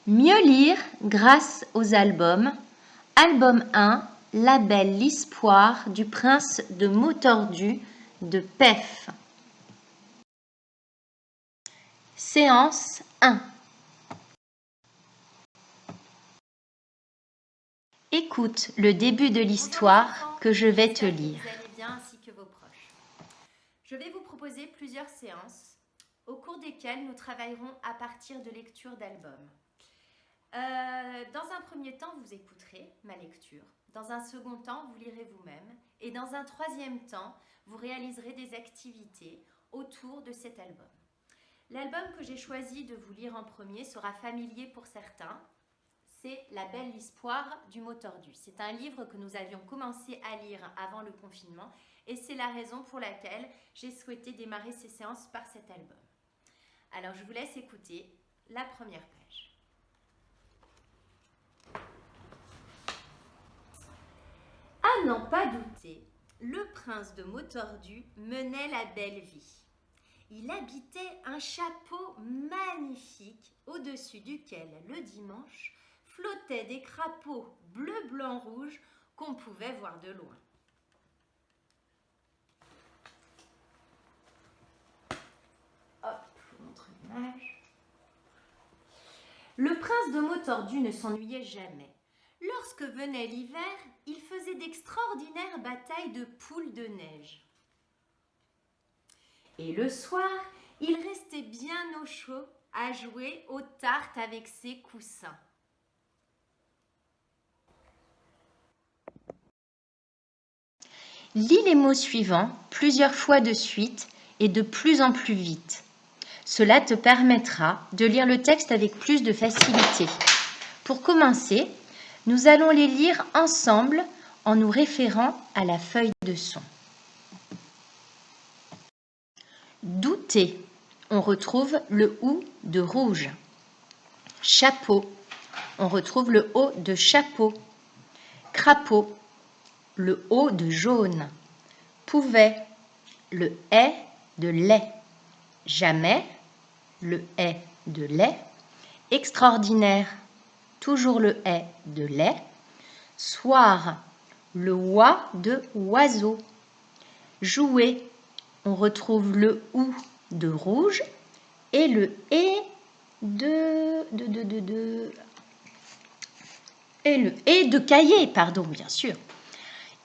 Mieux lire grâce aux albums. Album 1, La Belle l'Histoire du Prince de Motordu de Pef. Séance 1. Écoute le début de l'histoire que je vais te lire. Vous allez bien ainsi que vos proches. Je vais vous proposer plusieurs séances au cours desquelles nous travaillerons à partir de lectures d'albums. Dans un premier temps, vous écouterez ma lecture. Dans un second temps, vous lirez vous-même. Et dans un troisième temps, vous réaliserez des activités autour de cet album. L'album que j'ai choisi de vous lire en premier sera familier pour certains. C'est La Belle l'Histoire du mot tordu. C'est un livre que nous avions commencé à lire avant le confinement et c'est la raison pour laquelle j'ai souhaité démarrer ces séances par cet album. Alors je vous laisse écouter la première page. À n'en pas douter, le prince de Motordu menait la belle vie. Il habitait un chapeau magnifique au-dessus duquel, le dimanche, flottaient des crapauds bleu, blanc, rouge qu'on pouvait voir de loin. Hop, je vous montre l'image. Le prince de Motordu ne s'ennuyait jamais. Lorsque venait l'hiver, il faisait d'extraordinaires batailles de poules de neige. Et le soir, il restait bien au chaud à jouer aux tartes avec ses coussins. Lis les mots suivants plusieurs fois de suite et de plus en plus vite. Cela te permettra de lire le texte avec plus de facilité. Pour commencer, nous allons les lire ensemble en nous référant à la feuille de son. Douter, on retrouve le OU de rouge. Chapeau, on retrouve le O de chapeau. Crapaud, le O de jaune. Pouvait, le est de lait. Jamais, le est de lait. Extraordinaire, toujours le est de lait. Soir, le oie de oiseau. Jouer, on retrouve le ou de rouge et le et de cahier, pardon, bien sûr.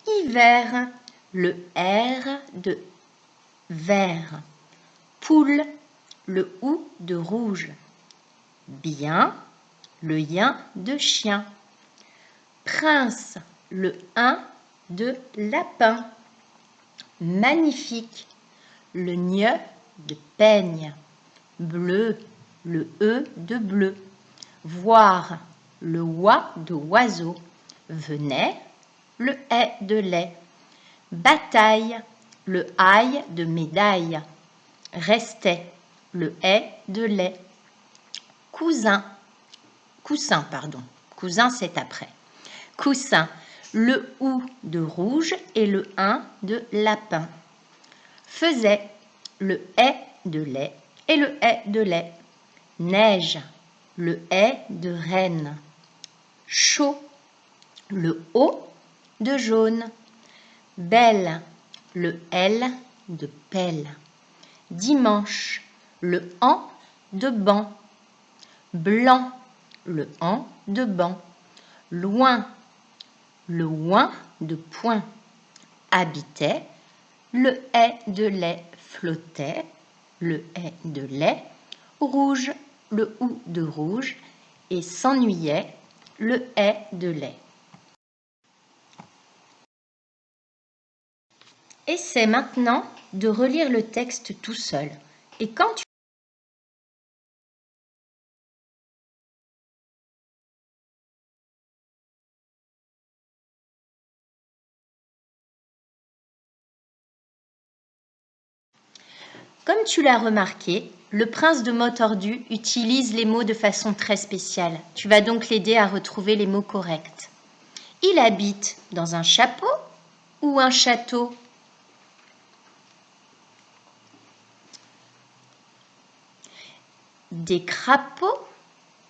Hiver, le R de vert. Poule, le ou de rouge. Bien, le yin de chien. Prince, le 1 de lapin. Magnifique, le gne de peigne. Bleu, le e de bleu. Voir, le oie de oiseau. Venait, le est de lait. Bataille, le ail de médaille. Restait, le est de lait. Cousin, coussin, pardon. Cousin, c'est après. Coussin, le ou de rouge et le 1 de lapin. Faisait, le est de lait et le est de lait. Neige, le est de reine. Chaud, le O de jaune. Belle, le L de pelle. Dimanche, le an de banc. Blanc, le an de banc. Loin, le ouin de point. Habitait, le est de lait flottait, le est de lait. Rouge, le ou de rouge. Et s'ennuyait, le est de lait. Essaie maintenant de relire le texte tout seul. Et quand tu Comme tu l'as remarqué, le prince de Motordu utilise les mots de façon très spéciale. Tu vas donc l'aider à retrouver les mots corrects. Il habite dans un chapeau ou un château? Des crapauds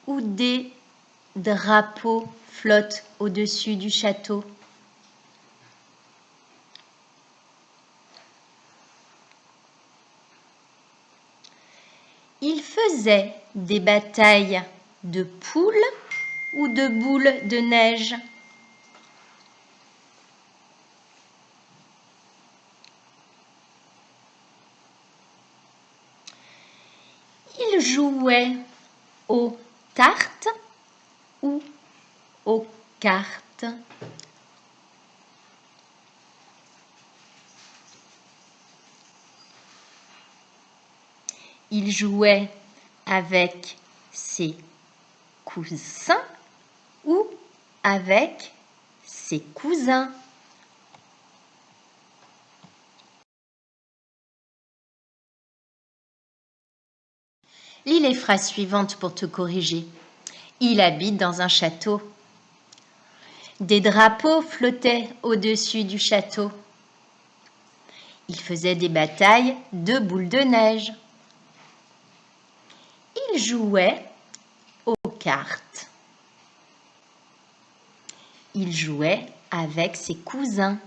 ou des drapeau flotte au-dessus du château. Il faisait des batailles de poules ou de boules de neige. Il jouait aux tartes ou aux cartes. Il jouait avec ses cousins ou avec ses cousins. Lis les phrases suivantes pour te corriger. Il habite dans un château. Des drapeaux flottaient au-dessus du château. Il faisait des batailles de boules de neige. Il jouait aux cartes. Il jouait avec ses cousins.